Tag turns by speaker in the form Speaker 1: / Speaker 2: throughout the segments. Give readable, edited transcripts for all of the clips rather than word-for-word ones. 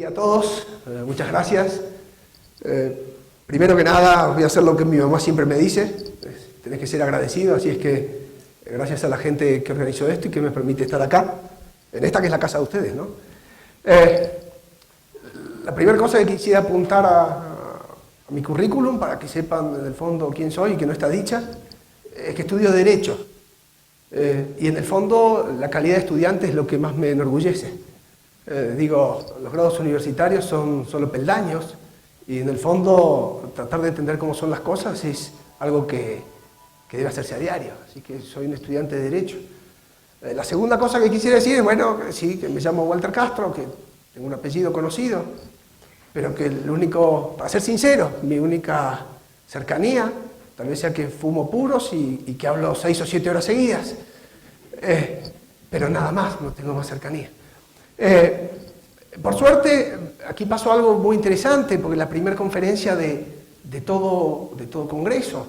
Speaker 1: día a todos, muchas gracias. Primero que nada voy a hacer lo que mi mamá siempre me dice, tenés que ser agradecido, así es que gracias a la gente que organizó esto y que me permite estar acá, en esta que es la casa de ustedes, ¿no? La primera cosa que quisiera apuntar a mi currículum, para que sepan en el fondo quién soy y que no está dicha, es que estudio Derecho. Y en el fondo la calidad de estudiante es lo que más me enorgullece. Los grados universitarios son solo peldaños y en el fondo tratar de entender cómo son las cosas es algo que debe hacerse a diario. Así que soy un estudiante de Derecho. La segunda cosa que quisiera decir es, bueno, sí, que me llamo Walter Castro, que tengo un apellido conocido, pero que el único, para ser sincero, mi única cercanía, tal vez sea que fumo puros y que hablo 6 o 7 horas seguidas, pero nada más, no tengo más cercanía. Por suerte, aquí pasó algo muy interesante, porque la primera conferencia de todo congreso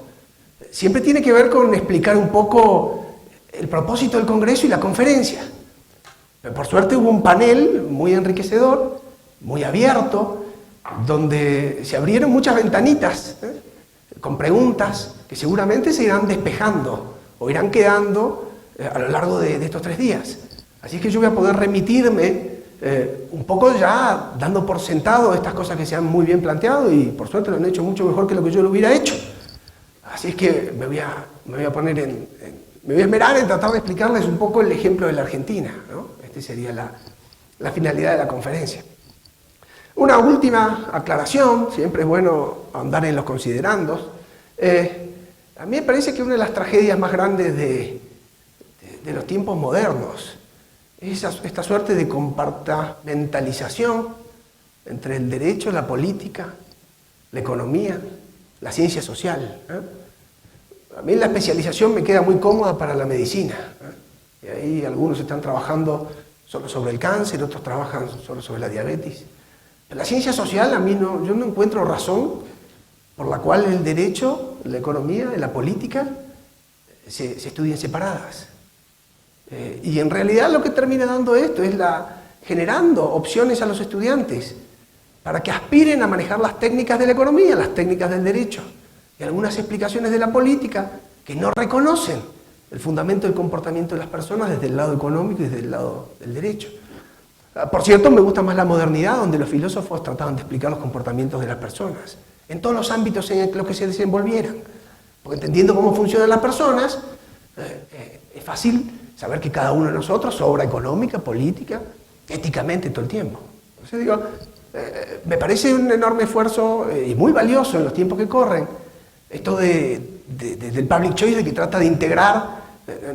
Speaker 1: siempre tiene que ver con explicar un poco el propósito del congreso y la conferencia. Pero por suerte hubo un panel muy enriquecedor, muy abierto, donde se abrieron muchas ventanitas, con preguntas que seguramente se irán despejando o irán quedando a lo largo de estos 3 días. Así que yo voy a poder remitirme un poco ya dando por sentado estas cosas que se han muy bien planteado y por suerte lo han hecho mucho mejor que lo que yo lo hubiera hecho. Así es que me voy a esmerar en tratar de explicarles un poco el ejemplo de la Argentina, ¿no? Este sería la finalidad de la conferencia. Una última aclaración, siempre es bueno andar en los considerandos. A mí me parece que una de las tragedias más grandes de los tiempos modernos es esta suerte de compartimentalización entre el derecho, la política, la economía, la ciencia social. A mí la especialización me queda muy cómoda para la medicina. Y ahí algunos están trabajando solo sobre el cáncer, otros trabajan solo sobre la diabetes. Pero la ciencia social, yo no encuentro razón por la cual el derecho, la economía y la política se estudien separadas. Y en realidad lo que termina dando esto es generando opciones a los estudiantes para que aspiren a manejar las técnicas de la economía, las técnicas del derecho y algunas explicaciones de la política que no reconocen el fundamento del comportamiento de las personas desde el lado económico y desde el lado del derecho. Por cierto, me gusta más la modernidad, donde los filósofos trataban de explicar los comportamientos de las personas en todos los ámbitos en los que se desenvolvieran. Porque entendiendo cómo funcionan las personas, es fácil saber que cada uno de nosotros obra económica, política, éticamente todo el tiempo. Entonces me parece un enorme esfuerzo y muy valioso en los tiempos que corren, esto del public choice, de que trata de integrar,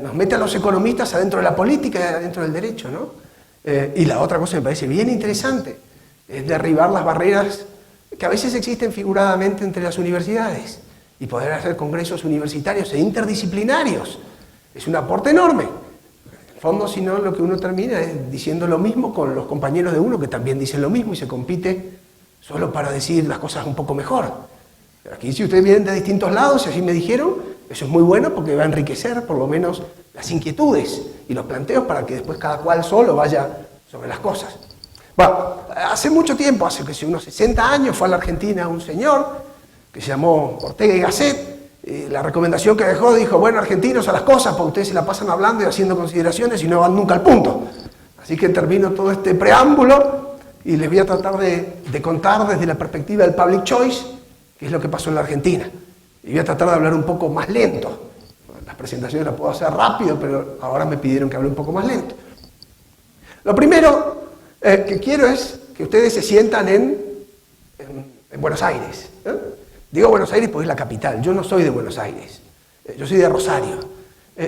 Speaker 1: nos mete a los economistas adentro de la política y adentro del derecho, ¿no? Y la otra cosa que me parece bien interesante es derribar las barreras que a veces existen figuradamente entre las universidades y poder hacer congresos universitarios e interdisciplinarios. Es un aporte enorme. En el fondo, si no, lo que uno termina es diciendo lo mismo con los compañeros de uno que también dicen lo mismo y se compite solo para decir las cosas un poco mejor. Aquí, si ustedes vienen de distintos lados, y así me dijeron, eso es muy bueno porque va a enriquecer por lo menos las inquietudes y los planteos para que después cada cual solo vaya sobre las cosas. Bueno, hace mucho tiempo, hace unos 60 años, fue a la Argentina un señor que se llamó Ortega y Gasset. La recomendación que dejó, dijo, bueno, argentinos, a las cosas, porque ustedes se la pasan hablando y haciendo consideraciones y no van nunca al punto. Así que termino todo este preámbulo y les voy a tratar de contar desde la perspectiva del public choice qué es lo que pasó en la Argentina. Y voy a tratar de hablar un poco más lento. Las presentaciones las puedo hacer rápido, pero ahora me pidieron que hable un poco más lento. Lo primero que quiero es que ustedes se sientan en Buenos Aires. Digo Buenos Aires porque es la capital. Yo no soy de Buenos Aires. Yo soy de Rosario.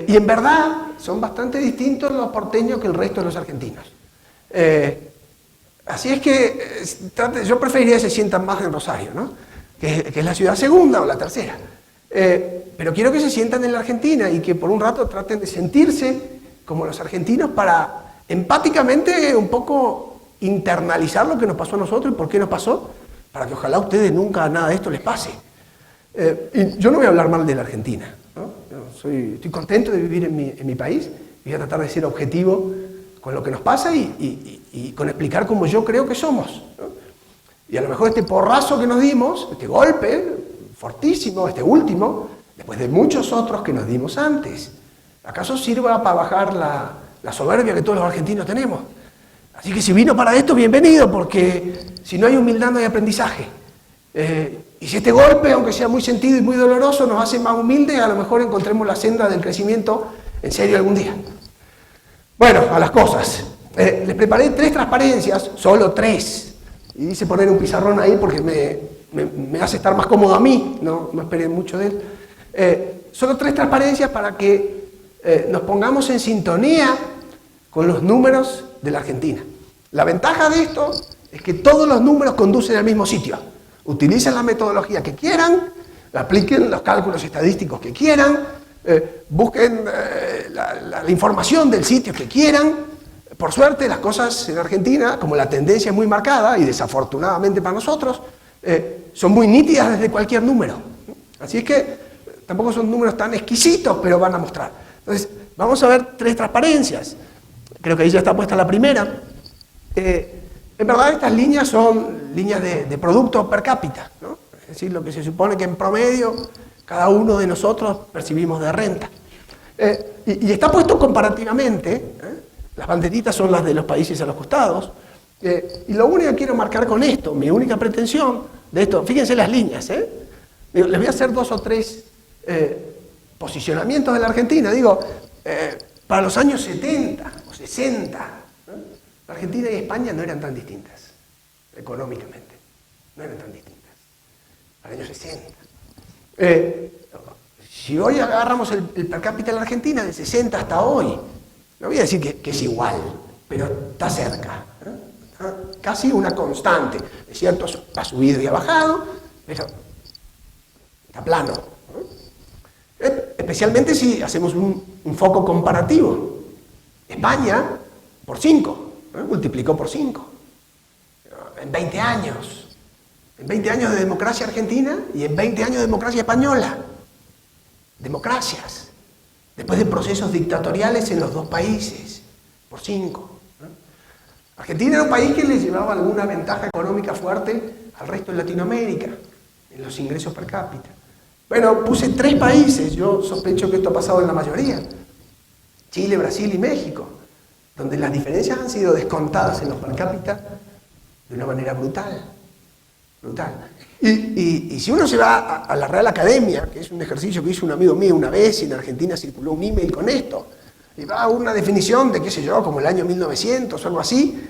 Speaker 1: Y en verdad son bastante distintos los porteños que el resto de los argentinos. Así es que yo preferiría que se sientan más en Rosario, ¿no? Que es la ciudad segunda o la tercera. Pero quiero que se sientan en la Argentina y que por un rato traten de sentirse como los argentinos para empáticamente un poco internalizar lo que nos pasó a nosotros y por qué nos pasó, para que ojalá a ustedes nunca nada de esto les pase. Y yo no voy a hablar mal de la Argentina, ¿no? Estoy contento de vivir en mi país y voy a tratar de ser objetivo con lo que nos pasa y y con explicar cómo yo creo que somos, ¿no? Y a lo mejor este porrazo que nos dimos, este golpe fortísimo, este último, después de muchos otros que nos dimos antes, ¿acaso sirva para bajar la soberbia que todos los argentinos tenemos? Así que si vino para esto, bienvenido, porque si no hay humildad no hay aprendizaje. Y si este golpe, aunque sea muy sentido y muy doloroso, nos hace más humildes, a lo mejor encontremos la senda del crecimiento en serio algún día. Bueno, a las cosas. Les preparé 3 transparencias, solo 3. Y hice poner un pizarrón ahí porque me hace estar más cómodo a mí, no esperen mucho de él. Solo 3 transparencias para que nos pongamos en sintonía con los números de la Argentina. La ventaja de esto es que todos los números conducen al mismo sitio. Utilicen la metodología que quieran, apliquen los cálculos estadísticos que quieran, busquen la información del sitio que quieran. Por suerte, las cosas en Argentina, como la tendencia es muy marcada, y desafortunadamente para nosotros, son muy nítidas desde cualquier número. Así es que tampoco son números tan exquisitos, pero van a mostrar. Entonces, vamos a ver 3 transparencias. Creo que ahí ya está puesta la primera. En verdad, estas líneas son líneas de producto per cápita, ¿no? Es decir, lo que se supone que en promedio cada uno de nosotros percibimos de renta. Y está puesto comparativamente, las banderitas son las de los países a los costados, y lo único que quiero marcar con esto, mi única pretensión de esto, fíjense las líneas, les voy a hacer 2 o 3 posicionamientos de la Argentina. Para los años 70 o 60, la Argentina y España no eran tan distintas, económicamente, no eran tan distintas. Para los años 60. Si hoy agarramos el per cápita de la Argentina, de 60 hasta hoy, no voy a decir que es igual, pero está cerca, casi una constante. Es cierto, ha subido y ha bajado, pero está plano. Especialmente si hacemos un foco comparativo. España, por 5, multiplicó por 5. En 20 años. En 20 años de democracia argentina y en 20 años de democracia española. Democracias. Después de procesos dictatoriales en los 2 países. Por 5. Argentina era un país que le llevaba alguna ventaja económica fuerte al resto de Latinoamérica, en los ingresos per cápita. Bueno, puse 3 países, yo sospecho que esto ha pasado en la mayoría. Chile, Brasil y México, donde las diferencias han sido descontadas en los per cápita de una manera brutal. Brutal. Y si uno se va a la Real Academia, que es un ejercicio que hizo un amigo mío una vez, y en Argentina circuló un email con esto, y va a una definición de, qué sé yo, como el año 1900 o algo así,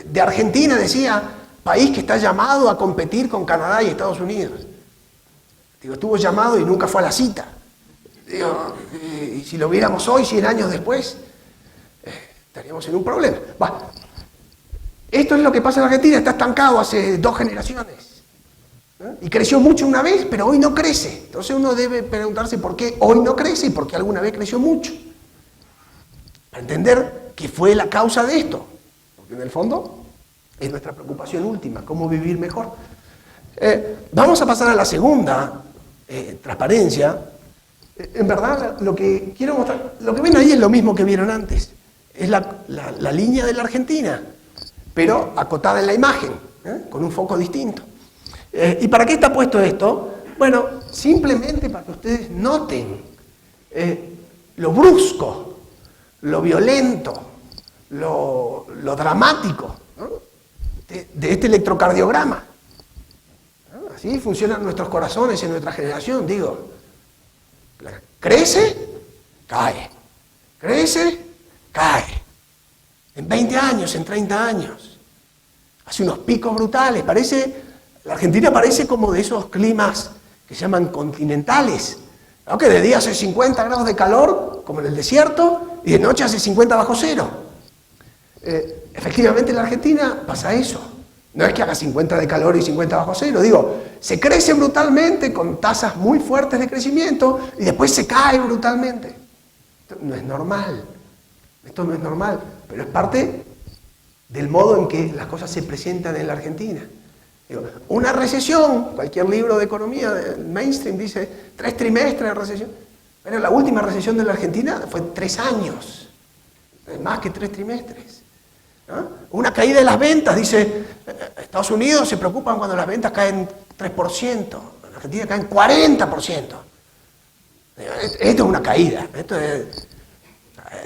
Speaker 1: de Argentina decía, país que está llamado a competir con Canadá y Estados Unidos. Estuvo llamado y nunca fue a la cita. Y si lo viéramos hoy, 100 años después, estaríamos en un problema. Esto es lo que pasa en Argentina, está estancado hace 2 generaciones. Y creció mucho una vez, pero hoy no crece. Entonces uno debe preguntarse por qué hoy no crece y por qué alguna vez creció mucho. Para entender qué fue la causa de esto. Porque en el fondo es nuestra preocupación última, cómo vivir mejor. Vamos a pasar a la segunda transparencia. En verdad, lo que quiero mostrar, lo que ven ahí es lo mismo que vieron antes. Es la línea de la Argentina, pero acotada en la imagen, con un foco distinto. ¿Y para qué está puesto esto? Bueno, simplemente para que ustedes noten lo brusco, lo violento, lo dramático, ¿no? de este electrocardiograma. Así funcionan nuestros corazones en nuestra generación, digo. Crece, cae. Crece, cae. En 20 años, en 30 años. Hace unos picos brutales. La Argentina parece como de esos climas que se llaman continentales, ¿no? Que de día hace 50 grados de calor, como en el desierto, y de noche hace 50 bajo cero. Efectivamente en la Argentina pasa eso. No es que haga 50 de calor y 50 bajo cero, se crece brutalmente con tasas muy fuertes de crecimiento y después se cae brutalmente. Esto no es normal, pero es parte del modo en que las cosas se presentan en la Argentina. Una recesión, cualquier libro de economía, mainstream dice 3 trimestres de recesión. Pero la última recesión de la Argentina fue 3 años, más que 3 trimestres. ¿no? Una caída de las ventas, dice, Estados Unidos se preocupan cuando las ventas caen 3%, en Argentina caen 40%. Esto es una caída,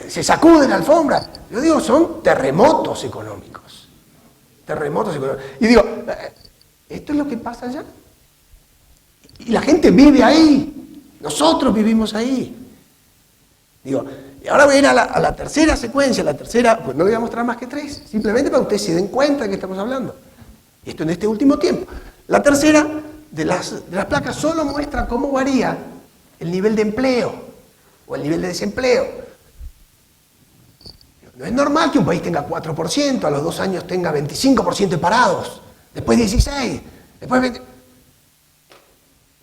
Speaker 1: se sacude la alfombra. Yo digo, son terremotos económicos. Terremotos económicos. Y digo, ¿esto es lo que pasa allá? Y la gente vive ahí. Nosotros vivimos ahí. Digo, y ahora voy a ir a la tercera secuencia. La tercera, pues no le voy a mostrar más que 3, simplemente para que ustedes se den cuenta de que estamos hablando. Y esto en este último tiempo. La tercera de las placas solo muestra cómo varía el nivel de empleo o el nivel de desempleo. No es normal que un país tenga 4%, a los 2 años tenga 25% de parados, después 16%, después 20%.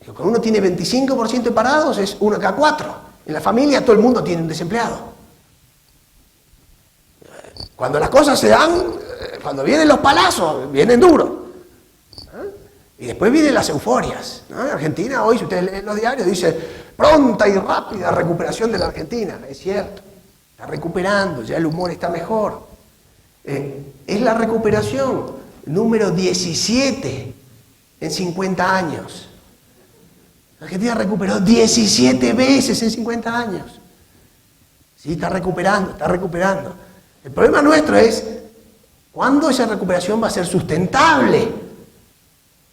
Speaker 1: Cuando uno tiene 25% de parados es 1 cada 4. En la familia todo el mundo tiene un desempleado. Cuando las cosas se dan, cuando vienen los palazos, vienen duros. Y después vienen las euforias. En Argentina hoy, si ustedes leen los diarios, dice pronta y rápida recuperación de la Argentina. Es cierto, está recuperando, ya el humor está mejor. Es la recuperación número 17 en 50 años. La Argentina recuperó 17 veces en 50 años. Sí, está recuperando, está recuperando. El problema nuestro es, ¿cuándo esa recuperación va a ser sustentable?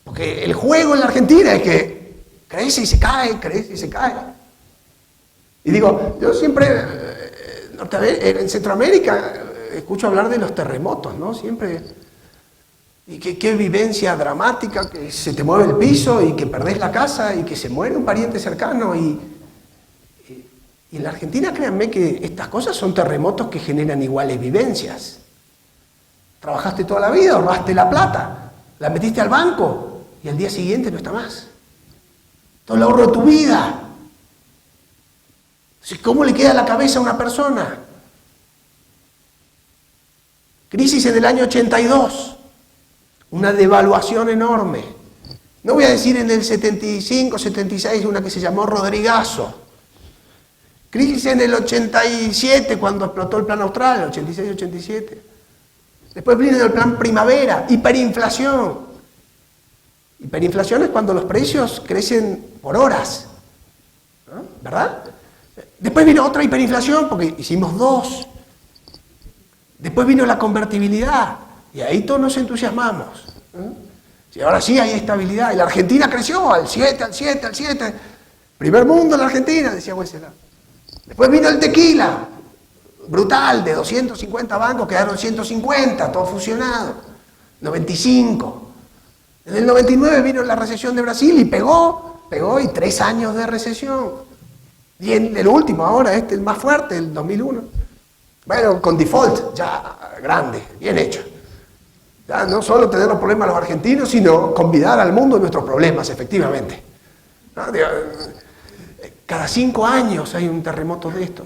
Speaker 1: Porque el juego en la Argentina es que crece y se cae, crece y se cae. Y digo, yo siempre, en Centroamérica, escucho hablar de los terremotos, ¿no? Siempre... Y qué vivencia dramática, que se te mueve el piso y que perdés la casa y que se muere un pariente cercano. Y en la Argentina, créanme que estas cosas son terremotos que generan iguales vivencias. Trabajaste toda la vida, ahorraste la plata, la metiste al banco y al día siguiente no está más. Todo el ahorro de tu vida. ¿Cómo le queda la cabeza a una persona? Crisis en el año 82. Una devaluación enorme. No voy a decir en el 75, 76, una que se llamó Rodrigazo. Crisis en el 87, cuando explotó el plan austral, 86, 87. Después vino el plan primavera, hiperinflación. Hiperinflación es cuando los precios crecen por horas, ¿no? ¿Verdad? Después vino otra hiperinflación, porque hicimos 2. Después vino la convertibilidad. Y ahí todos nos entusiasmamos. Y ahora sí hay estabilidad. Y la Argentina creció al 7, al 7, al 7. Primer mundo la Argentina, decía Wenceslao. Después vino el tequila. Brutal, de 250 bancos quedaron 150, todo fusionado. 95. En el 99 vino la recesión de Brasil y pegó y 3 años de recesión. Y en el último ahora, el más fuerte, el 2001. Bueno, con default, ya grande, bien hecho. Ya no solo tener los problemas los argentinos, sino convidar al mundo de nuestros problemas, efectivamente. Cada 5 años hay un terremoto de esto.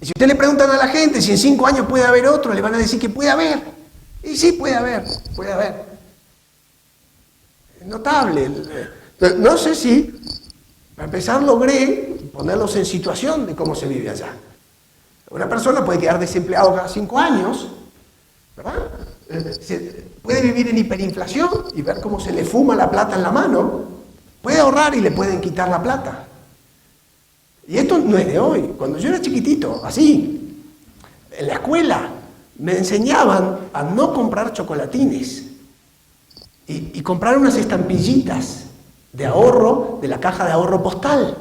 Speaker 1: Y si usted le preguntan a la gente si en 5 años puede haber otro, le van a decir que puede haber. Y sí, puede haber, puede haber. Es notable. No sé si, para empezar, logré ponerlos en situación de cómo se vive allá. Una persona puede quedar desempleado cada 5 años, ¿verdad? Puede vivir en hiperinflación y ver cómo se le fuma la plata en la mano. Puede ahorrar y le pueden quitar la plata. Y esto no es de hoy. Cuando yo era chiquitito, así, en la escuela me enseñaban a no comprar chocolatines y comprar unas estampillitas de ahorro de la caja de ahorro postal.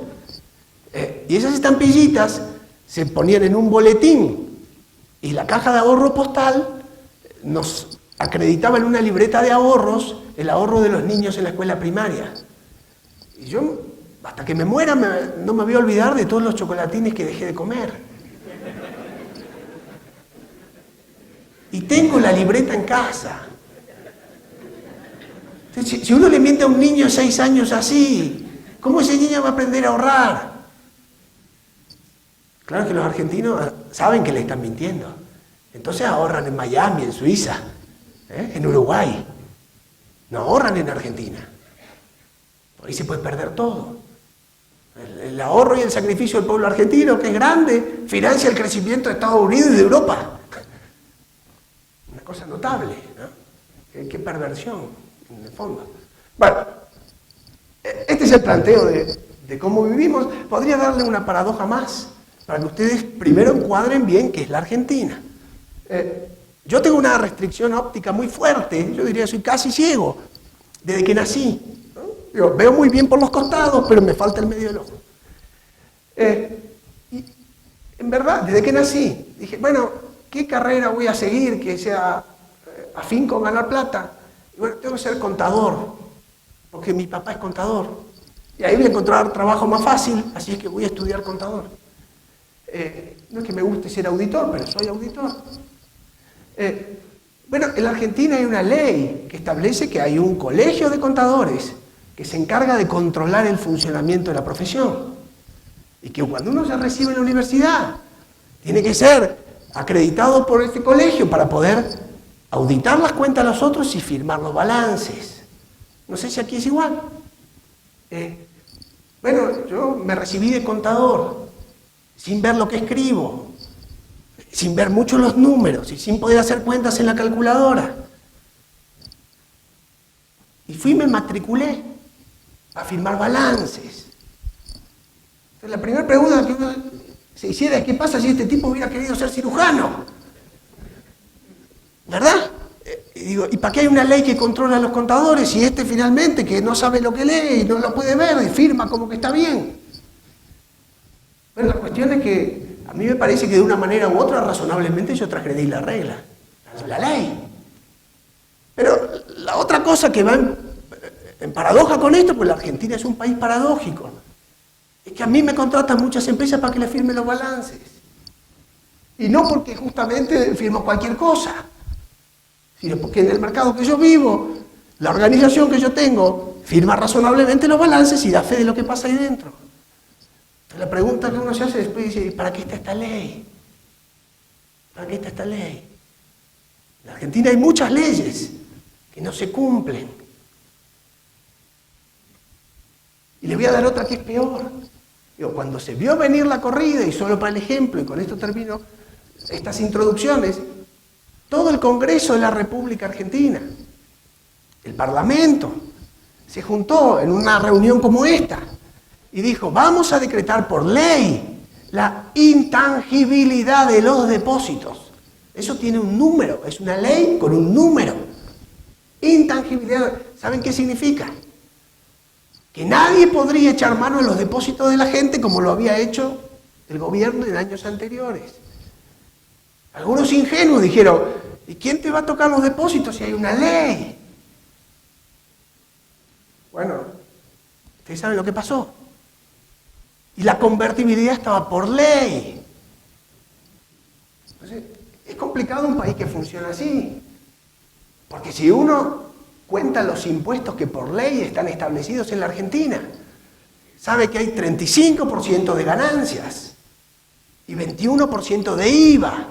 Speaker 1: Y esas estampillitas se ponían en un boletín y la caja de ahorro postal nos acreditaba en una libreta de ahorros el ahorro de los niños en la escuela primaria. Y yo, hasta que me muera, no me voy a olvidar de todos los chocolatines que dejé de comer. Y tengo la libreta en casa. Entonces, si uno le miente a un niño de 6 años así, ¿cómo ese niño va a aprender a ahorrar? Claro que los argentinos saben que le están mintiendo. Entonces ahorran en Miami, en Suiza, en Uruguay. No ahorran en Argentina. Por ahí se puede perder todo. El ahorro y el sacrificio del pueblo argentino, que es grande, financia el crecimiento de Estados Unidos y de Europa. cosa notable, ¿no? Qué perversión, en el fondo. Bueno, este es el planteo de cómo vivimos. Podría darle una paradoja más, para que ustedes primero encuadren bien qué es la Argentina. Yo tengo una restricción óptica muy fuerte, yo diría que soy casi ciego, desde que nací, ¿no? Yo veo muy bien por los costados, pero me falta el medio del ojo. Y en verdad, desde que nací, dije, bueno, ¿qué carrera voy a seguir que sea afín con ganar plata? Y bueno, tengo que ser contador, porque mi papá es contador. Y ahí voy a encontrar trabajo más fácil, así es que voy a estudiar contador. No es que me guste ser auditor, pero soy auditor. Bueno, en la Argentina hay una ley que establece que hay un colegio de contadores que se encarga de controlar el funcionamiento de la profesión. Y que cuando uno se recibe en la universidad, tiene que ser acreditado por este colegio para poder auditar las cuentas de los otros y firmar los balances. No sé si aquí es igual. Bueno, yo me recibí de contador, sin ver lo que escribo, sin ver mucho los números y sin poder hacer cuentas en la calculadora. Y fui y me matriculé a firmar balances. Entonces, la primera pregunta que uno se hiciera es: ¿qué pasa si este tipo hubiera querido ser cirujano? ¿Verdad? Y digo, ¿y para qué hay una ley que controla a los contadores y este finalmente, que no sabe lo que lee y no lo puede ver y firma como que está bien? Bueno, la cuestión es que a mí me parece que de una manera u otra, razonablemente, yo transgredí la regla, la ley. Pero la otra cosa que va en paradoja con esto, pues la Argentina es un país paradójico, es que a mí me contratan muchas empresas para que les firme los balances. Y no porque justamente firmo cualquier cosa, sino porque en el mercado que yo vivo, la organización que yo tengo, firma razonablemente los balances y da fe de lo que pasa ahí dentro. Entonces, la pregunta que uno se hace después dice: ¿para qué está esta ley? ¿Para qué está esta ley? En Argentina hay muchas leyes que no se cumplen. Y le voy a dar otra que es peor. Digo, cuando se vio venir la corrida, y solo para el ejemplo, y con esto termino estas introducciones, todo el Congreso de la República Argentina, el Parlamento, se juntó en una reunión como esta y dijo: vamos a decretar por ley la intangibilidad de los depósitos. Eso tiene un número, es una ley con un número. Intangibilidad, ¿saben qué significa? Que nadie podría echar mano a los depósitos de la gente como lo había hecho el gobierno en años anteriores. Algunos ingenuos dijeron: ¿y quién te va a tocar los depósitos si hay una ley? Bueno, ustedes saben lo que pasó. Y la convertibilidad estaba por ley. Entonces, es complicado un país que funciona así. Porque si uno cuenta los impuestos que por ley están establecidos en la Argentina, sabe que hay 35% de ganancias y 21% de IVA.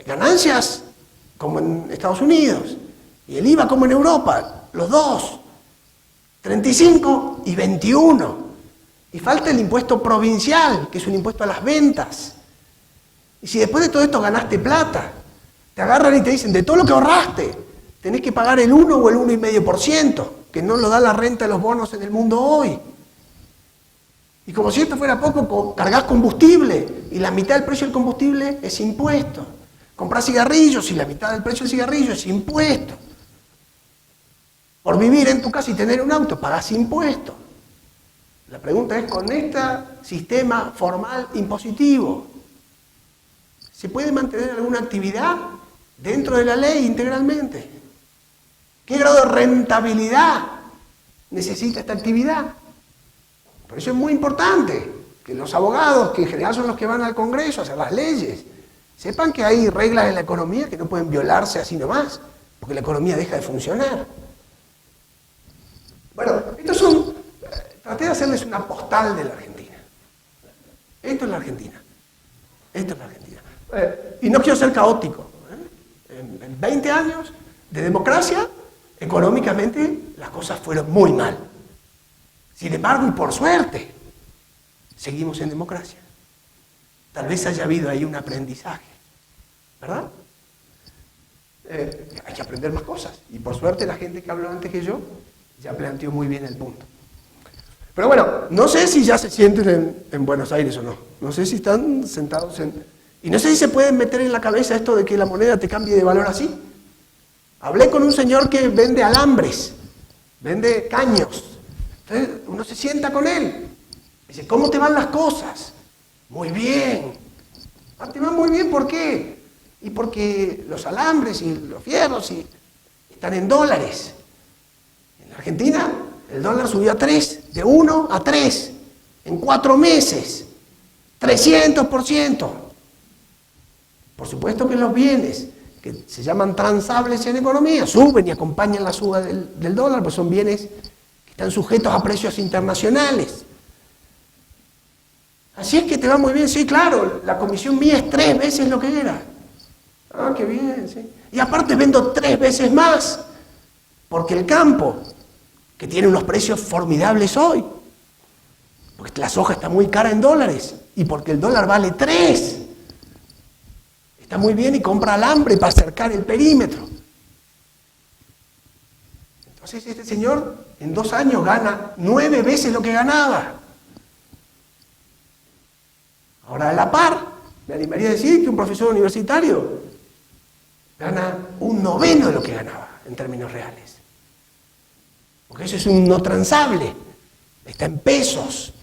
Speaker 1: Ganancias como en Estados Unidos y el IVA como en Europa, los dos, 35 y 21. Y falta el impuesto provincial, que es un impuesto a las ventas. Y si después de todo esto ganaste plata, te agarran y te dicen: de todo lo que ahorraste, tenés que pagar el 1 o el 1,5%, que no lo da la renta de los bonos en el mundo hoy. Y como si esto fuera poco, cargas combustible y la mitad del precio del combustible es impuesto. Comprás cigarrillos y la mitad del precio del cigarrillo es impuesto. Por vivir en tu casa y tener un auto, pagás impuesto. La pregunta es: con este sistema formal impositivo, ¿se puede mantener alguna actividad dentro de la ley integralmente? ¿Qué grado de rentabilidad necesita esta actividad? Por eso es muy importante que los abogados, que en general son los que van al Congreso a hacer las leyes, sepan que hay reglas en la economía que no pueden violarse así nomás, porque la economía deja de funcionar. Bueno, traté de hacerles una postal de la Argentina. Esto es la Argentina. Esto es la Argentina. Y no quiero ser caótico. En 20 años de democracia, económicamente las cosas fueron muy mal. Sin embargo, y por suerte, seguimos en democracia. Tal vez haya habido ahí un aprendizaje. ¿verdad? Hay que aprender más cosas. Y por suerte la gente que habló antes que yo ya planteó muy bien el punto. Pero bueno, no sé si ya se sienten en Buenos Aires o no. No sé si están sentados en... Y no sé si se pueden meter en la cabeza esto de que la moneda te cambie de valor así. Hablé con un señor que vende alambres, vende caños. Entonces uno se sienta con él. Dice, ¿cómo te van las cosas? Muy bien. Ah, te van muy bien, ¿por qué? Y porque los alambres y los fierros están en dólares. En la Argentina el dólar subió a 3, de 1 a 3, en 4 meses. 300%. Por supuesto que los bienes que se llaman transables en economía suben y acompañan la suba del dólar, pues son bienes que están sujetos a precios internacionales. Así es que te va muy bien, sí, claro, la comisión mía es 3 veces lo que era. Ah, qué bien, sí. Y aparte vendo 3 veces más, porque el campo, que tiene unos precios formidables hoy, porque la soja está muy cara en dólares, y porque el dólar vale 3, está muy bien y compra alambre para cercar el perímetro. Entonces este señor en 2 años gana 9 veces lo que ganaba. Ahora a la par, me animaría a decir que un profesor universitario gana 1/9 de lo que ganaba en términos reales. Porque eso es un no transable, está en pesos.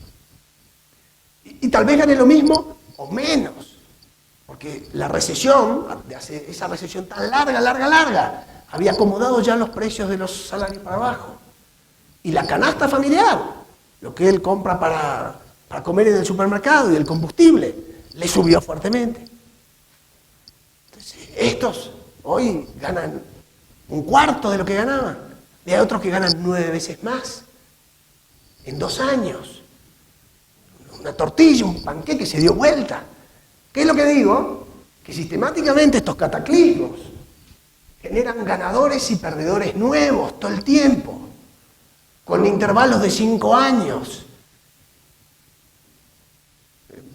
Speaker 1: Y tal vez gane lo mismo o menos. Porque la recesión, esa recesión tan larga, había acomodado ya los precios de los salarios para abajo. Y la canasta familiar, lo que él compra para comer en el supermercado y el combustible, le subió fuertemente. Entonces, estos hoy ganan 1/4 de lo que ganaban. Y hay otros que ganan 9 veces más en 2 años. Una tortilla, un panqueque se dio vuelta. ¿Qué es lo que digo? Que sistemáticamente estos cataclismos generan ganadores y perdedores nuevos todo el tiempo, con intervalos de 5 años.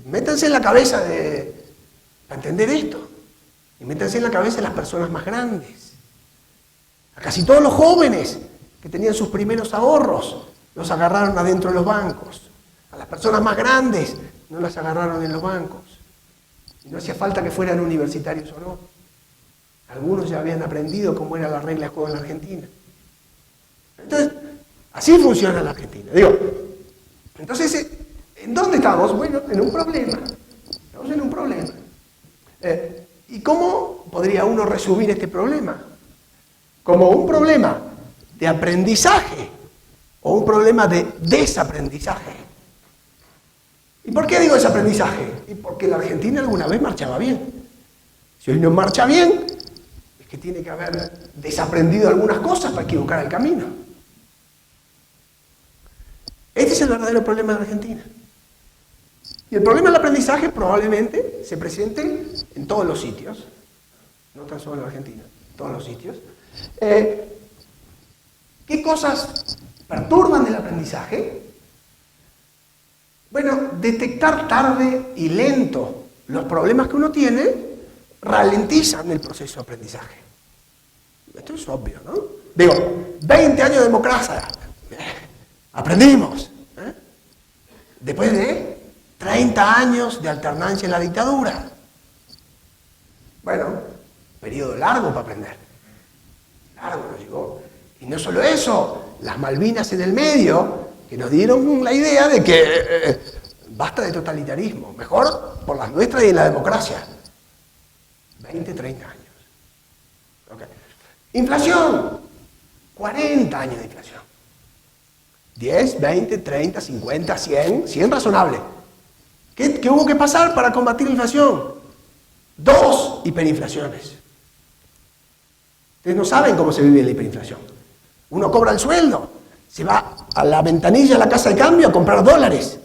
Speaker 1: Métanse en la cabeza para entender esto, y métanse en la cabeza de las personas más grandes. A casi todos los jóvenes que tenían sus primeros ahorros los agarraron adentro de los bancos. A las personas más grandes no las agarraron en los bancos. Y no hacía falta que fueran universitarios o no. Algunos ya habían aprendido cómo era la regla de juego en la Argentina. Entonces, así funciona la Argentina. Entonces, ¿en dónde estamos? Bueno, en un problema. Estamos en un problema. ¿Y cómo podría uno resumir este problema? Como un problema de aprendizaje o un problema de desaprendizaje. ¿Y por qué digo desaprendizaje? Y porque la Argentina alguna vez marchaba bien. Si hoy no marcha bien, es que tiene que haber desaprendido algunas cosas para equivocar el camino. Este es el verdadero problema de la Argentina. Y el problema del aprendizaje probablemente se presente en todos los sitios, no tan solo en la Argentina, en todos los sitios. ¿Qué cosas perturban el aprendizaje? Bueno, detectar tarde y lento los problemas que uno tiene ralentizan el proceso de aprendizaje. Esto es obvio, ¿no? 20 años de democracia, aprendimos. Después de 30 años de alternancia en la dictadura. Bueno, periodo largo para aprender. Largo nos llegó. Y no solo eso, las Malvinas en el medio, que nos dieron la idea de que basta de totalitarismo, mejor por las nuestras y en la democracia. 20, 30 años. Okay. Inflación, 40 años de inflación. 10, 20, 30, 50, 100 razonable. ¿Qué hubo que pasar para combatir la inflación? 2 hiperinflaciones. Ustedes no saben cómo se vive la hiperinflación. Uno cobra el sueldo, se va a la ventanilla de la casa de cambio a comprar dólares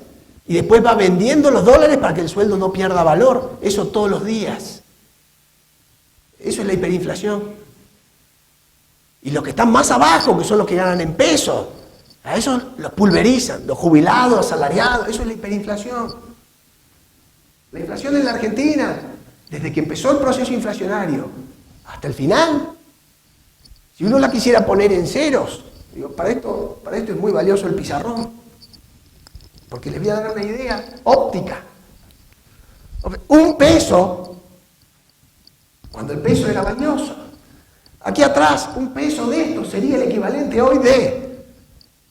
Speaker 1: y después va vendiendo los dólares para que el sueldo no pierda valor. Eso todos los días. Eso es la hiperinflación. Y los que están más abajo, que son los que ganan en pesos, a esos los pulverizan, los jubilados, asalariados, eso es la hiperinflación. La inflación en la Argentina desde que empezó el proceso inflacionario hasta el final, si uno la quisiera poner en ceros, digo, para esto es muy valioso el pizarrón, porque les voy a dar una idea óptica. Un peso, cuando el peso era valioso, aquí atrás, un peso de esto sería el equivalente hoy de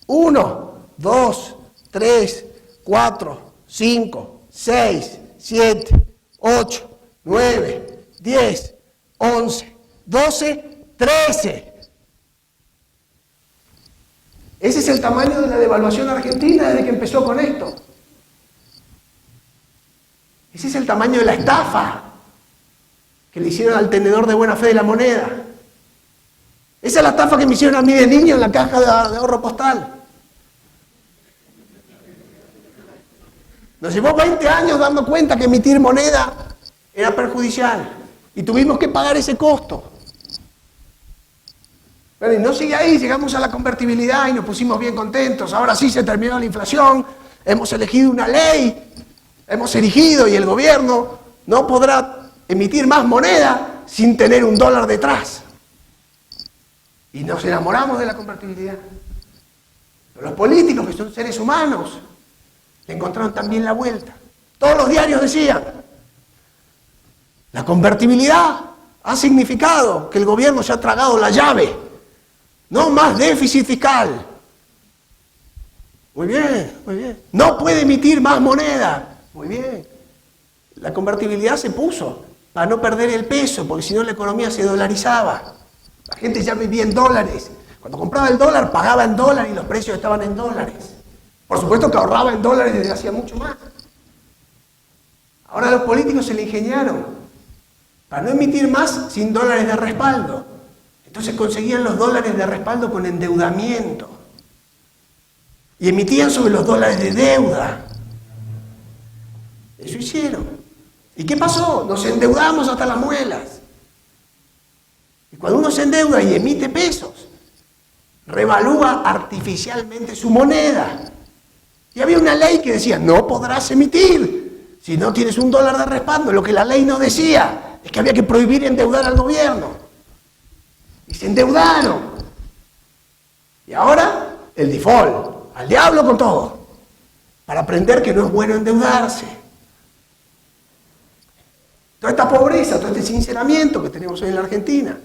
Speaker 1: 1, 2, 3, 4, 5, 6, 7, 8, 9, 10, 11, 12, 13. Ese es el tamaño de la devaluación argentina desde que empezó con esto. Ese es el tamaño de la estafa que le hicieron al tenedor de buena fe de la moneda. Esa es la estafa que me hicieron a mí de niño en la caja de ahorro postal. Nos llevó 20 años dando cuenta que emitir moneda era perjudicial y tuvimos que pagar ese costo. Bueno, y no sigue ahí, llegamos a la convertibilidad y nos pusimos bien contentos. Ahora sí se terminó la inflación, hemos elegido una ley, hemos erigido y el gobierno no podrá emitir más moneda sin tener un dólar detrás. Y nos enamoramos de la convertibilidad. Pero los políticos, que son seres humanos, le encontraron también la vuelta. Todos los diarios decían, la convertibilidad ha significado que el gobierno se ha tragado la llave. No más déficit fiscal. Muy bien, muy bien. No puede emitir más moneda. Muy bien. La convertibilidad se puso para no perder el peso, porque si no la economía se dolarizaba. La gente ya vivía en dólares. Cuando compraba el dólar, pagaba en dólares y los precios estaban en dólares. Por supuesto que ahorraba en dólares desde hacía mucho más. Ahora los políticos se le ingeniaron para no emitir más sin dólares de respaldo. Entonces conseguían los dólares de respaldo con endeudamiento. Y emitían sobre los dólares de deuda. Eso hicieron. ¿Y qué pasó? Nos endeudamos hasta las muelas. Y cuando uno se endeuda y emite pesos, revalúa artificialmente su moneda. Y había una ley que decía, no podrás emitir si no tienes un dólar de respaldo. Lo que la ley no decía es que había que prohibir endeudar al gobierno. Y se endeudaron. Y ahora, el default, al diablo con todo, para aprender que no es bueno endeudarse. Toda esta pobreza, todo este sinceramiento que tenemos hoy en la Argentina,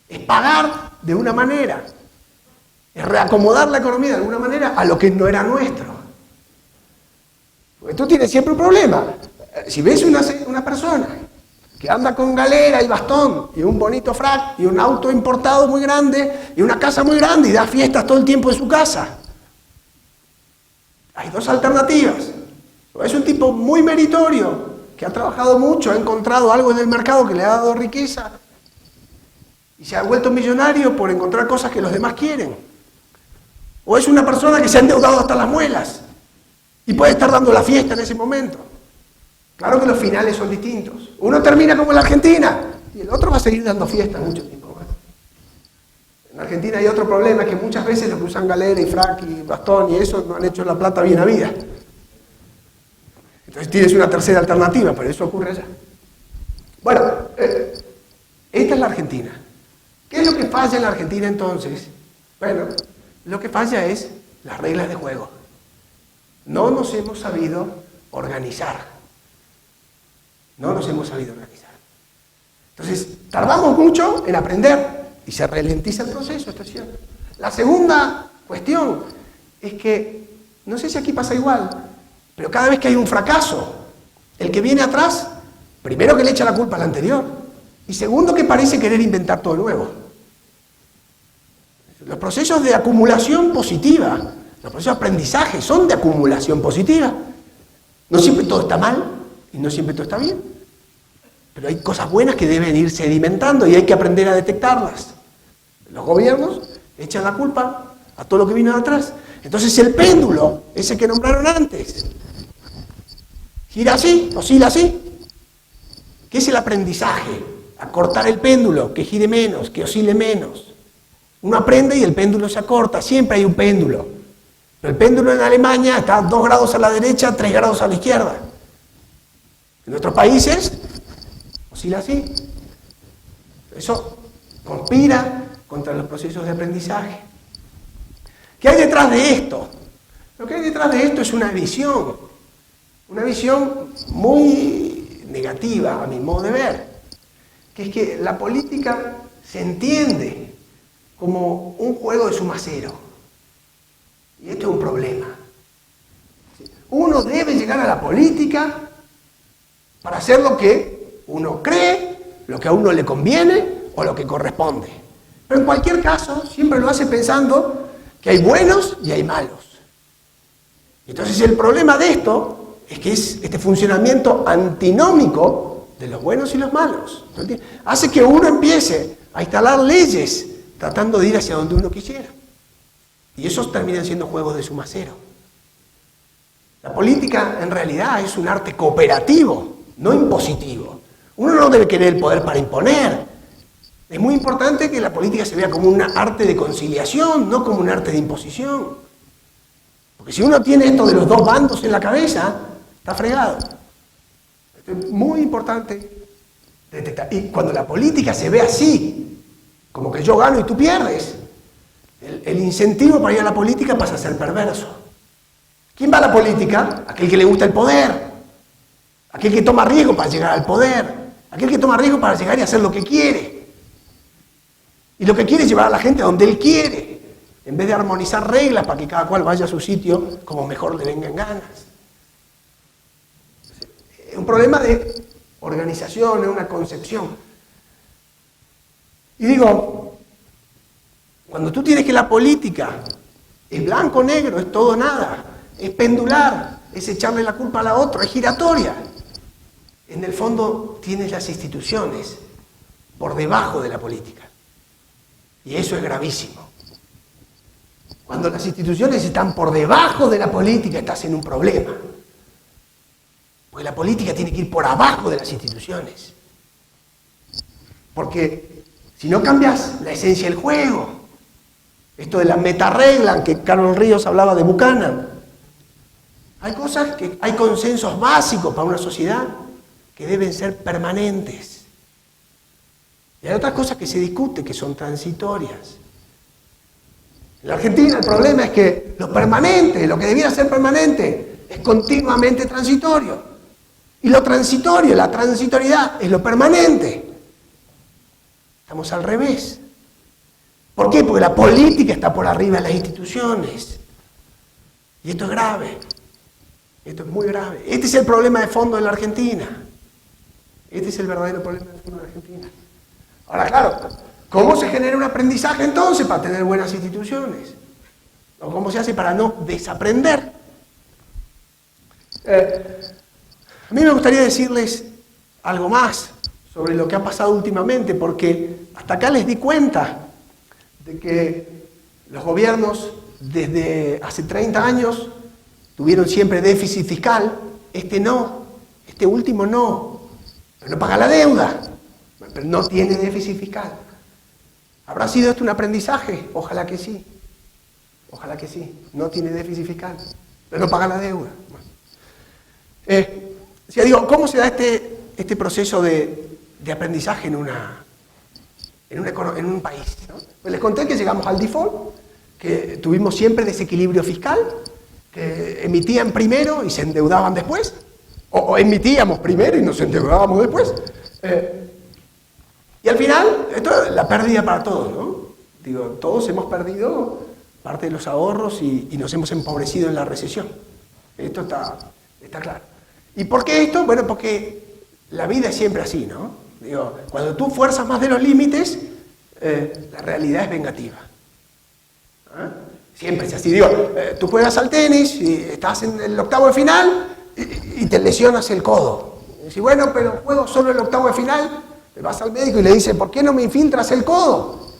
Speaker 1: es pagar de una manera, es reacomodar la economía de alguna manera a lo que no era nuestro. Porque tú tienes siempre un problema. Si ves una persona que anda con galera y bastón y un bonito frac y un auto importado muy grande y una casa muy grande y da fiestas todo el tiempo en su casa, hay dos alternativas. O es un tipo muy meritorio, que ha trabajado mucho, ha encontrado algo en el mercado que le ha dado riqueza y se ha vuelto millonario por encontrar cosas que los demás quieren. O es una persona que se ha endeudado hasta las muelas y puede estar dando la fiesta en ese momento. Claro que los finales son distintos. Uno termina como en la Argentina y el otro va a seguir dando fiesta mucho tiempo más. En Argentina hay otro problema, que muchas veces los que usan galera y frac y bastón y eso no han hecho la plata bien habida. Entonces tienes una tercera alternativa, pero eso ocurre allá. Bueno, esta es la Argentina. ¿Qué es lo que falla en la Argentina entonces? Bueno, lo que falla es las reglas de juego. No nos hemos sabido organizar. No nos hemos sabido organizar. Entonces, tardamos mucho en aprender y se ralentiza el proceso, esto es cierto. La segunda cuestión es que, no sé si aquí pasa igual, pero cada vez que hay un fracaso, el que viene atrás, primero que le echa la culpa al anterior, y segundo que parece querer inventar todo nuevo. Los procesos de acumulación positiva, los procesos de aprendizaje son de acumulación positiva. No siempre todo está mal y no siempre todo está bien, pero hay cosas buenas que deben ir sedimentando y hay que aprender a detectarlas. Los gobiernos echan la culpa a todo lo que vino de atrás. Entonces el péndulo, ese que nombraron antes, gira así, oscila así. ¿Qué es el aprendizaje? Acortar el péndulo, que gire menos, que oscile menos. Uno aprende y el péndulo se acorta, siempre hay un péndulo. Pero el péndulo en Alemania está 2 grados a la derecha, 3 grados a la izquierda. En nuestros países oscila así. Eso conspira contra los procesos de aprendizaje. ¿Qué hay detrás de esto? Lo que hay detrás de esto es una visión muy negativa a mi modo de ver, que es que la política se entiende como un juego de suma cero. Y esto es un problema. Uno debe llegar a la política para hacer lo que uno cree, lo que a uno le conviene o lo que corresponde. Pero en cualquier caso, siempre lo hace pensando que hay buenos y hay malos. Entonces el problema de esto es que es este funcionamiento antinómico de los buenos y los malos. Hace que uno empiece a instalar leyes tratando de ir hacia donde uno quisiera. Y esos terminan siendo juegos de suma cero. La política en realidad es un arte cooperativo, no impositivo. Uno no debe querer el poder para imponer. Es muy importante que la política se vea como un arte de conciliación, no como un arte de imposición. Porque si uno tiene esto de los dos bandos en la cabeza, está fregado. Esto es muy importante detectar. Y cuando la política se ve así, como que yo gano y tú pierdes, el incentivo para ir a la política pasa a ser perverso. ¿Quién va a la política? Aquel que le gusta el poder, aquel que toma riesgo para llegar al poder, aquel que toma riesgo para llegar y hacer lo que quiere. Y lo que quiere es llevar a la gente a donde él quiere, en vez de armonizar reglas para que cada cual vaya a su sitio como mejor le vengan ganas. Es un problema de organización, es una concepción. Y digo, cuando tú tienes que la política es blanco o negro, es todo o nada, es pendular, es echarle la culpa a la otra, es giratoria. En el fondo tienes las instituciones por debajo de la política. Y eso es gravísimo. Cuando las instituciones están por debajo de la política, estás en un problema. Porque la política tiene que ir por abajo de las instituciones. Porque si no cambias la esencia del juego, esto de la metaregla, en que Carlos Ríos hablaba de Buchanan, hay cosas que hay consensos básicos para una sociedad que deben ser permanentes. Y hay otras cosas que se discuten, que son transitorias. En la Argentina el problema es que lo permanente, lo que debiera ser permanente, es continuamente transitorio. Y lo transitorio, la transitoriedad, es lo permanente. Estamos al revés. ¿Por qué? Porque la política está por arriba de las instituciones. Y esto es grave. Esto es muy grave. Este es el problema de fondo de la Argentina. Este es el verdadero problema de fondo de la Argentina. Ahora, claro, ¿cómo se genera un aprendizaje entonces para tener buenas instituciones? ¿O cómo se hace para no desaprender? A mí me gustaría decirles algo más sobre lo que ha pasado últimamente, porque hasta acá les di cuenta de que los gobiernos desde hace 30 años tuvieron siempre déficit fiscal. Este no, este último no, pero no paga la deuda. Pero no tiene déficit fiscal. ¿Habrá sido esto un aprendizaje? Ojalá que sí. Ojalá que sí. No tiene déficit fiscal, pero no paga la deuda. Digo, ¿cómo se da este proceso de aprendizaje en un país? ¿No? Pues les conté que llegamos al default, que tuvimos siempre desequilibrio fiscal, que emitían primero y se endeudaban después, o emitíamos primero y nos endeudábamos después. Y al final, esto es la pérdida para todos, ¿no? Digo, todos hemos perdido parte de los ahorros y nos hemos empobrecido en la recesión. Esto está claro. ¿Y por qué esto? Bueno, porque la vida es siempre así, ¿no? Digo, cuando tú fuerzas más de los límites, la realidad es vengativa. ¿Ah? Siempre es así. Digo, tú juegas al tenis y estás en el octavo de final y te lesionas el codo. Y dices, bueno, pero juego solo el octavo de final. Te vas al médico y le dices, ¿por qué no me infiltras el codo?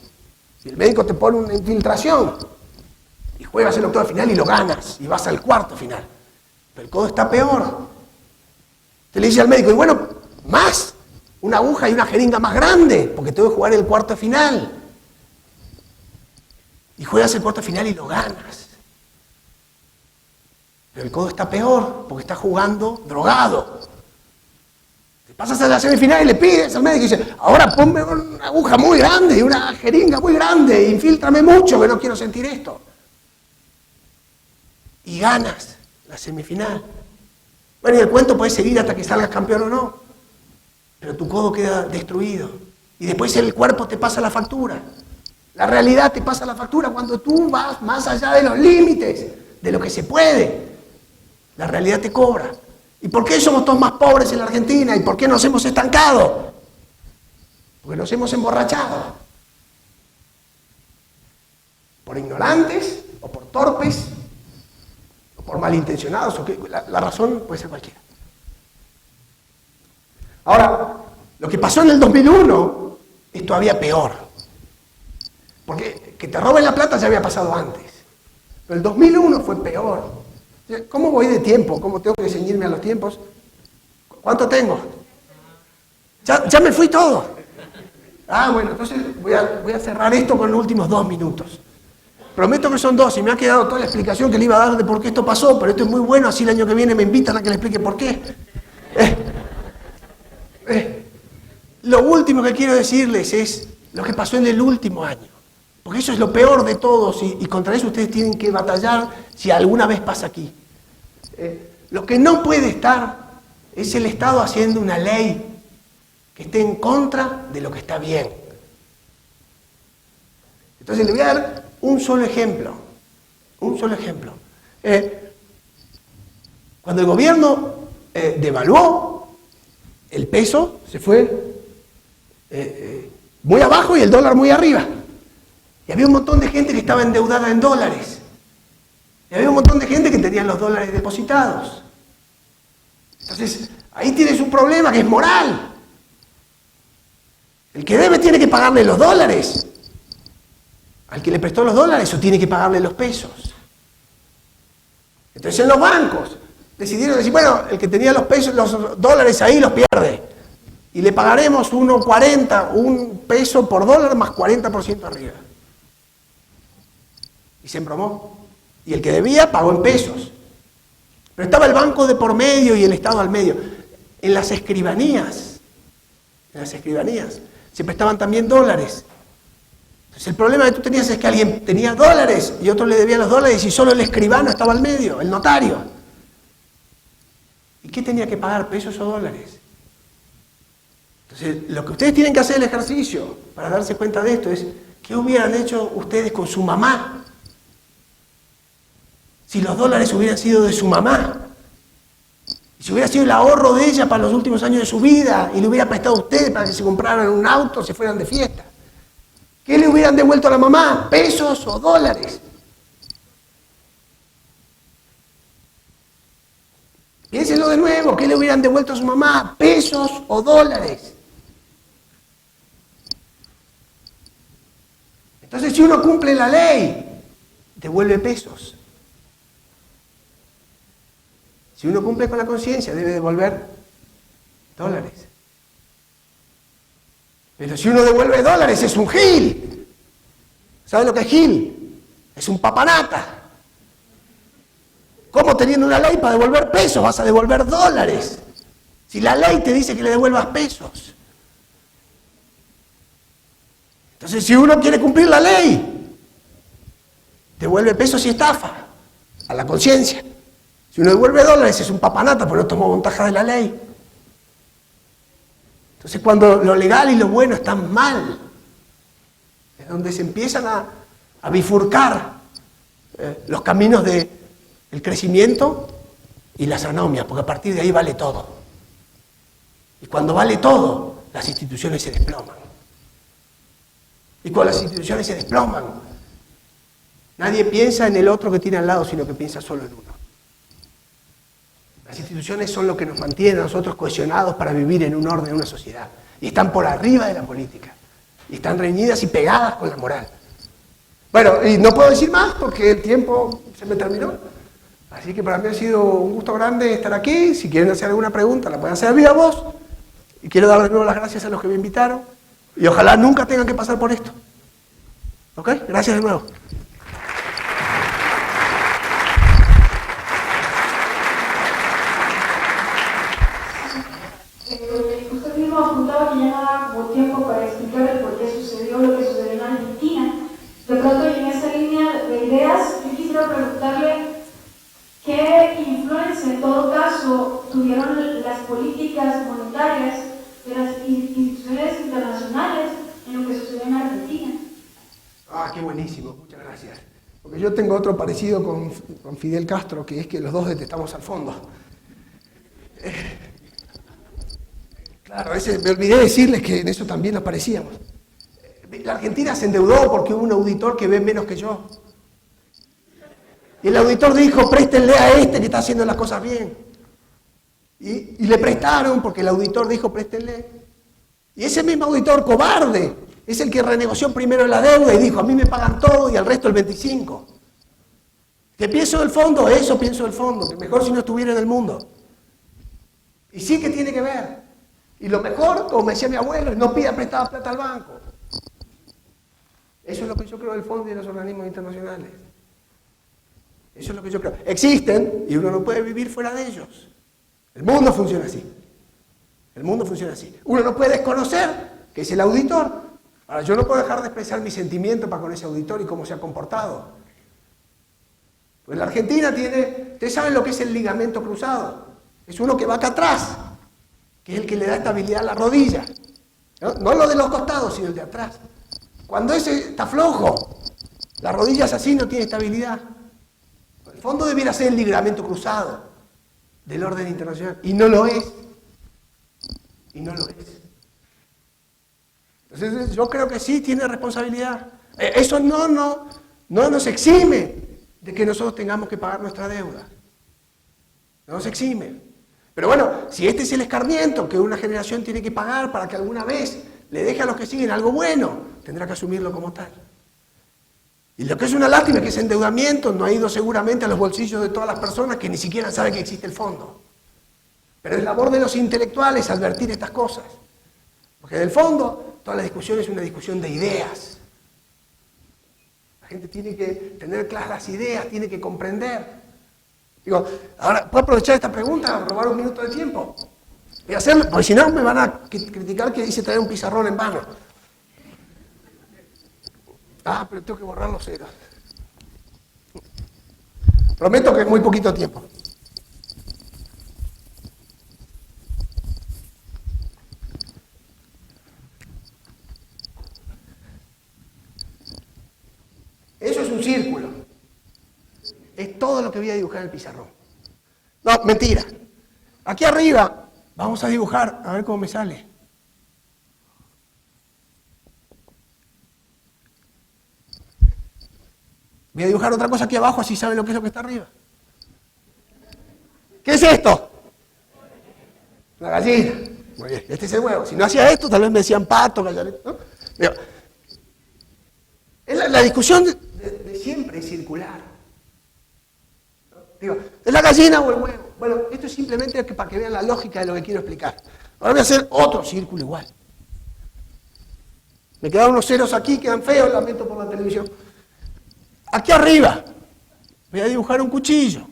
Speaker 1: Y el médico te pone una infiltración. Y juegas el octavo final y lo ganas. Y vas al cuarto final. Pero el codo está peor. Te le dice al médico, y bueno, más. Una aguja y una jeringa más grande. Porque tengo que jugar el cuarto final. Y juegas el cuarto final y lo ganas. Pero el codo está peor. Porque está jugando drogado. Pasas a la semifinal y le pides al médico y dices, ahora ponme una aguja muy grande y una jeringa muy grande, infíltrame mucho que no quiero sentir esto. Y ganas la semifinal. Bueno, y el cuento puede seguir hasta que salgas campeón o no, pero tu codo queda destruido. Y después el cuerpo te pasa la factura. La realidad te pasa la factura cuando tú vas más allá de los límites, de lo que se puede. La realidad te cobra. ¿Y por qué somos todos más pobres en la Argentina? ¿Y por qué nos hemos estancado? Porque nos hemos emborrachado. Por ignorantes, o por torpes, o por malintencionados, o que, la razón puede ser cualquiera. Ahora, lo que pasó en el 2001 es todavía peor. Porque que te roben la plata ya había pasado antes. Pero el 2001 fue peor. ¿Cómo voy de tiempo? ¿Cómo tengo que ceñirme a los tiempos? ¿Cuánto tengo? Ya me fui todo. Ah, bueno, entonces voy a cerrar esto con los últimos 2 minutos. Prometo que son 2 y me ha quedado toda la explicación que le iba a dar de por qué esto pasó, pero esto es muy bueno, así el año que viene me invitan a que le explique por qué. Lo último que quiero decirles es lo que pasó en el último año. Porque eso es lo peor de todos y contra eso ustedes tienen que batallar si alguna vez pasa aquí. Lo que no puede estar es el Estado haciendo una ley que esté en contra de lo que está bien. Entonces le voy a dar un solo ejemplo. Un solo ejemplo. Cuando el gobierno devaluó, el peso se fue muy abajo y el dólar muy arriba. Y había un montón de gente que estaba endeudada en dólares. Y había un montón de gente que tenía los dólares depositados. Entonces, ahí tienes un problema que es moral. El que debe tiene que pagarle los dólares al que le prestó los dólares o tiene que pagarle los pesos. Entonces en los bancos decidieron decir, bueno, el que tenía los pesos, los dólares ahí los pierde. Y le pagaremos 1.40, un peso por dólar más 40% arriba. Y se embromó. Y el que debía pagó en pesos. Pero estaba el banco de por medio y el Estado al medio. En las escribanías se prestaban también dólares. Entonces el problema que tú tenías es que alguien tenía dólares y otro le debía los dólares y solo el escribano estaba al medio, el notario. ¿Y qué tenía que pagar, pesos o dólares? Entonces lo que ustedes tienen que hacer el ejercicio para darse cuenta de esto es ¿qué hubieran hecho ustedes con su mamá? Si los dólares hubieran sido de su mamá, si hubiera sido el ahorro de ella para los últimos años de su vida y le hubiera prestado a ustedes para que se compraran un auto, se fueran de fiesta, ¿qué le hubieran devuelto a la mamá? ¿Pesos o dólares? Piénsenlo de nuevo, ¿qué le hubieran devuelto a su mamá? ¿Pesos o dólares? Entonces, si uno cumple la ley, devuelve pesos. Si uno cumple con la conciencia, debe devolver dólares. Pero si uno devuelve dólares, es un gil. ¿Saben lo que es gil? Es un papanata. ¿Cómo teniendo una ley para devolver pesos vas a devolver dólares? Si la ley te dice que le devuelvas pesos. Entonces, si uno quiere cumplir la ley, devuelve pesos y estafa a la conciencia. Si uno devuelve dólares es un papanata, pero no tomó ventaja de la ley. Entonces cuando lo legal y lo bueno están mal, es donde se empiezan a bifurcar los caminos del crecimiento y las anomias, porque a partir de ahí vale todo. Y cuando vale todo, las instituciones se desploman. Y cuando las instituciones se desploman, nadie piensa en el otro que tiene al lado, sino que piensa solo en uno. Las instituciones son lo que nos mantienen a nosotros cohesionados para vivir en un orden, en una sociedad. Y están por arriba de la política. Y están reñidas y pegadas con la moral. Bueno, y no puedo decir más porque el tiempo se me terminó. Así que para mí ha sido un gusto grande estar aquí. Si quieren hacer alguna pregunta, la pueden hacer a viva voz. Y quiero dar de nuevo las gracias a los que me invitaron. Y ojalá nunca tengan que pasar por esto. ¿Ok? Gracias de nuevo. buenísimo, muchas gracias. Porque yo tengo otro parecido con Fidel Castro, que es que los dos detestamos al fondo. Claro, me olvidé decirles que en eso también aparecíamos. La Argentina se endeudó porque hubo un auditor que ve menos que yo. Y el auditor dijo, préstenle a este que está haciendo las cosas bien. Y le prestaron porque el auditor dijo, préstenle. Y ese mismo auditor cobarde es el que renegoció primero la deuda y dijo, a mí me pagan todo y al resto el 25%. ¿Qué pienso del fondo? Eso pienso del fondo, que mejor si no estuviera en el mundo. Y sí que tiene que ver. Y lo mejor, como me decía mi abuelo, es no pida prestada plata al banco. Eso es lo que yo creo del fondo y de los organismos internacionales. Eso es lo que yo creo. Existen y uno no puede vivir fuera de ellos. El mundo funciona así. El mundo funciona así. Uno no puede desconocer que es el auditor. Ahora, yo no puedo dejar de expresar mi sentimiento para con ese auditor y cómo se ha comportado. Pues la Argentina tiene, ustedes saben lo que es el ligamento cruzado. Es uno que va acá atrás, que es el que le da estabilidad a la rodilla. No lo de los costados, sino el de atrás. Cuando ese está flojo, la rodilla es así, no tiene estabilidad. El fondo debiera ser el ligamento cruzado del orden internacional. Y no lo es. Y no lo es. Entonces yo creo que sí tiene responsabilidad. Eso no nos exime de que nosotros tengamos que pagar nuestra deuda. No nos exime. Pero bueno, si este es el escarmiento que una generación tiene que pagar para que alguna vez le deje a los que siguen algo bueno, tendrá que asumirlo como tal. Y lo que es una lástima es que ese endeudamiento no ha ido seguramente a los bolsillos de todas las personas que ni siquiera saben que existe el fondo. Pero es labor de los intelectuales advertir estas cosas. Porque en el fondo, toda la discusión es una discusión de ideas. La gente tiene que tener claras ideas, tiene que comprender. Digo, ahora, ¿puedo aprovechar esta pregunta para robar un minuto de tiempo? Voy a hacerlo, porque si no me van a criticar que hice traer un pizarrón en vano. Ah, pero tengo que borrar los ceros. Prometo que es muy poquito tiempo. Eso es un círculo. Es todo lo que voy a dibujar en el pizarrón. No, mentira. Aquí arriba vamos a dibujar, a ver cómo me sale. Voy a dibujar otra cosa aquí abajo, así saben lo que es lo que está arriba. ¿Qué es esto? La gallina. Muy bien, este es el huevo. Si no hacía esto, tal vez me decían pato, gallareta, ¿no? Digo, la discusión de siempre es circular. Digo, ¿es la gallina o el huevo? Bueno, esto es simplemente para que vean la lógica de lo que quiero explicar. Ahora voy a hacer otro círculo igual. Me quedaron unos ceros aquí, quedan feos, lamento por la televisión. Aquí arriba voy a dibujar un cuchillo.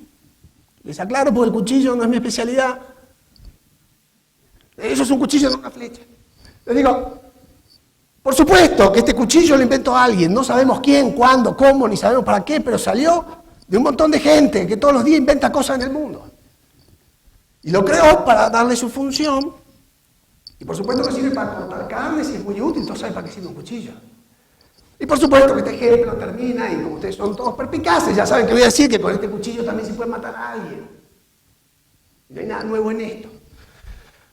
Speaker 1: Les aclaro porque el cuchillo no es mi especialidad. Eso es un cuchillo, no una flecha. Les digo, por supuesto que este cuchillo lo inventó alguien. No sabemos quién, cuándo, cómo, ni sabemos para qué, pero salió de un montón de gente que todos los días inventa cosas en el mundo. Y lo creó para darle su función. Y por supuesto que sirve para cortar carne, si es muy útil, todos saben para qué sirve un cuchillo. Y por supuesto que este ejemplo termina, y como ustedes son todos perspicaces, ya saben que voy a decir que con este cuchillo también se puede matar a alguien. No hay nada nuevo en esto.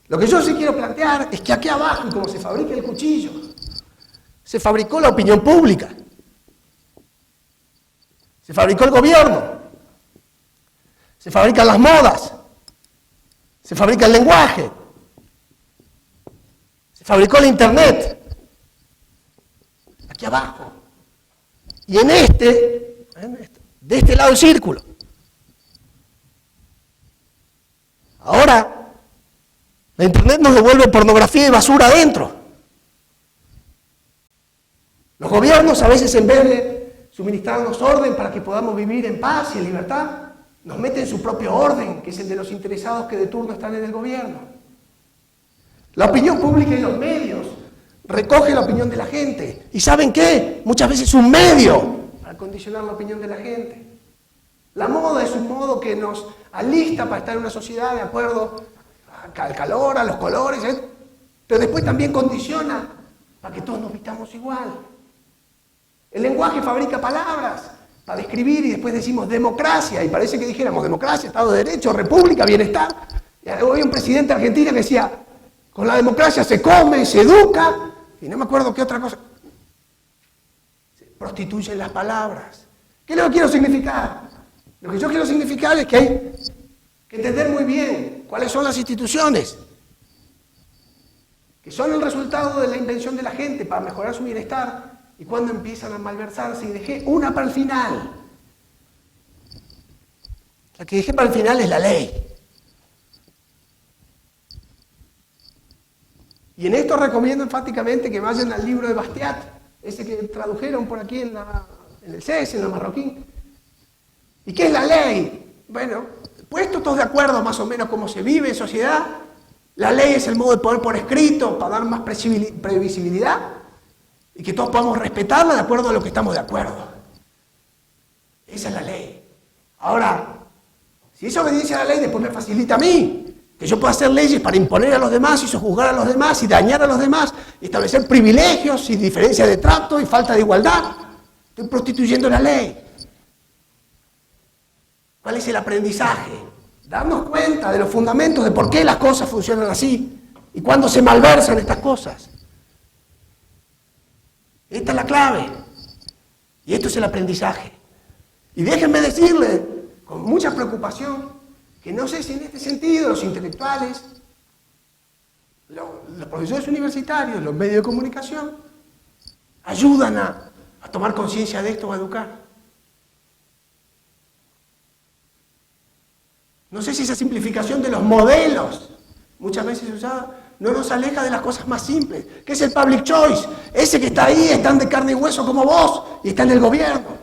Speaker 1: Lo que yo sí quiero plantear es que aquí abajo, y como se fabrica el cuchillo, se fabricó la opinión pública. Se fabricó el gobierno. Se fabrican las modas. Se fabrica el lenguaje. Se fabricó el internet. Aquí abajo. Y en de este lado del círculo. Ahora, la internet nos devuelve pornografía y basura adentro. Los gobiernos a veces en vez de suministrarnos orden para que podamos vivir en paz y en libertad, nos meten su propio orden, que es el de los interesados que de turno están en el gobierno. La opinión pública y los medios recoge la opinión de la gente. ¿Y saben qué? Muchas veces es un medio para condicionar la opinión de la gente. La moda es un modo que nos alista para estar en una sociedad de acuerdo al calor, a los colores, pero después también condiciona para que todos nos vistamos igual. El lenguaje fabrica palabras para describir y después decimos democracia y parece que dijéramos democracia, Estado de Derecho, república, bienestar. Y había un presidente de Argentina que decía, con la democracia se come, se educa, y no me acuerdo qué otra cosa. Se prostituyen las palabras. ¿Qué es lo que quiero significar? Lo que yo quiero significar es que hay que entender muy bien cuáles son las instituciones que son el resultado de la invención de la gente para mejorar su bienestar y cuando empiezan a malversarse. Y dejé una para el final. La que dejé para el final es la ley. Y en esto recomiendo enfáticamente que vayan al libro de Bastiat, ese que tradujeron por aquí en el CES, en el marroquín. ¿Y qué es la ley? Bueno, puestos todos de acuerdo más o menos cómo se vive en sociedad, la ley es el modo de poder por escrito para dar más previsibilidad y que todos podamos respetarla de acuerdo a lo que estamos de acuerdo. Esa es la ley. Ahora, si esa obediencia a la ley después me facilita a mí, que yo pueda hacer leyes para imponer a los demás y sojuzgar a los demás y dañar a los demás, y establecer privilegios y diferencia de trato y falta de igualdad, estoy prostituyendo la ley. ¿Cuál es el aprendizaje? Darnos cuenta de los fundamentos de por qué las cosas funcionan así y cuándo se malversan estas cosas. Esta es la clave. Y esto es el aprendizaje. Y déjenme decirle, con mucha preocupación, que no sé si en este sentido los intelectuales, los profesores universitarios, los medios de comunicación, ayudan a tomar conciencia de esto o a educar. No sé si esa simplificación de los modelos, muchas veces usada, no nos aleja de las cosas más simples, que es el public choice, ese que está ahí, están de carne y hueso como vos, y está en el gobierno.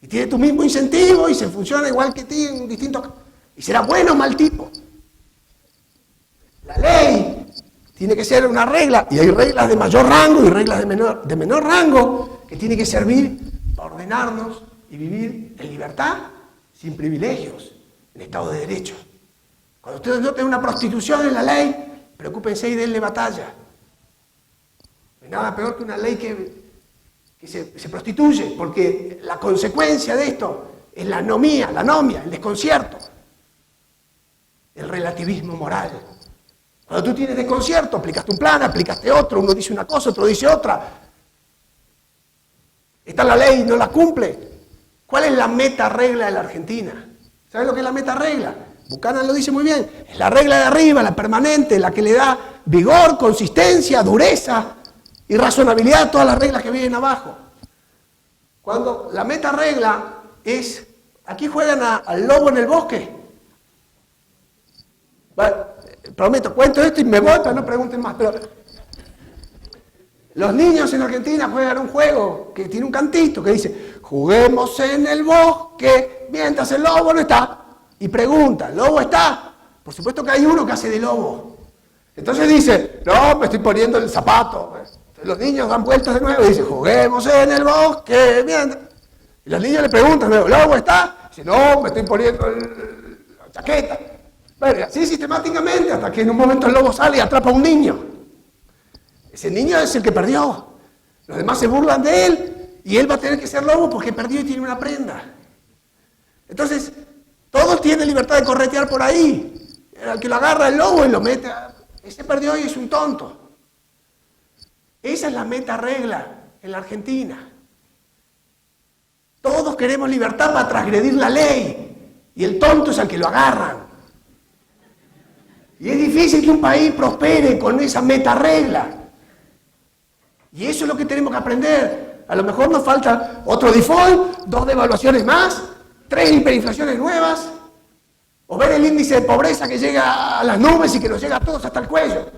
Speaker 1: Y tiene tu mismo incentivo y se funciona igual que ti en distintos... Y será bueno o mal tipo. La ley tiene que ser una regla, y hay reglas de mayor rango y reglas de menor rango, que tienen que servir para ordenarnos y vivir en libertad, sin privilegios, en Estado de Derecho. Cuando ustedes noten una prostitución en la ley, preocúpense y denle batalla. No hay nada peor que una ley que se prostituye, porque la consecuencia de esto es la anomia, el desconcierto, el relativismo moral. Cuando tú tienes desconcierto, aplicaste un plan, aplicaste otro, uno dice una cosa, otro dice otra. Está la ley, no la cumple. ¿Cuál es la meta regla de la Argentina? ¿Sabes lo que es la meta regla? Buchanan lo dice muy bien. Es la regla de arriba, la permanente, la que le da vigor, consistencia, dureza y razonabilidad a todas las reglas que vienen abajo. Cuando la meta regla es, aquí juegan al lobo en el bosque. Bueno, prometo, cuento esto y me voy para no pregunten más, pero los niños en Argentina juegan un juego que tiene un cantito que dice, juguemos en el bosque mientras el lobo no está. Y pregunta, ¿el lobo está? Por supuesto que hay uno que hace de lobo. Entonces dice, no, me estoy poniendo el zapato. Los niños dan vueltas de nuevo y dicen, juguemos en el bosque mientras... Y los niños le preguntan, ¿el lobo está? Dice, no, me estoy poniendo la chaqueta. Bueno, así sistemáticamente hasta que en un momento el lobo sale y atrapa a un niño. Ese niño es el que perdió. Los demás se burlan de él y él va a tener que ser lobo porque perdió y tiene una prenda. Entonces, todos tienen libertad de corretear por ahí. Al que lo agarra el lobo y lo mete, ese perdió y es un tonto. Esa es la meta regla en la Argentina. Todos queremos libertad para transgredir la ley y el tonto es al que lo agarran. Y es difícil que un país prospere con esa meta regla. Y eso es lo que tenemos que aprender. A lo mejor nos falta otro default, 2 devaluaciones más, 3 hiperinflaciones nuevas, o ver el índice de pobreza que llega a las nubes y que nos llega a todos hasta el cuello.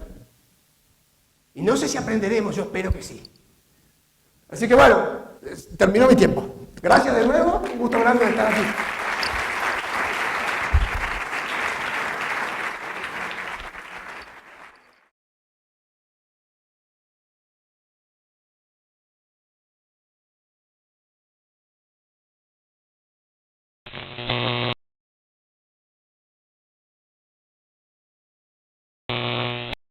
Speaker 1: Y no sé si aprenderemos, yo espero que sí. Así que bueno, terminó mi tiempo. Gracias de nuevo, un gusto grande de estar aquí.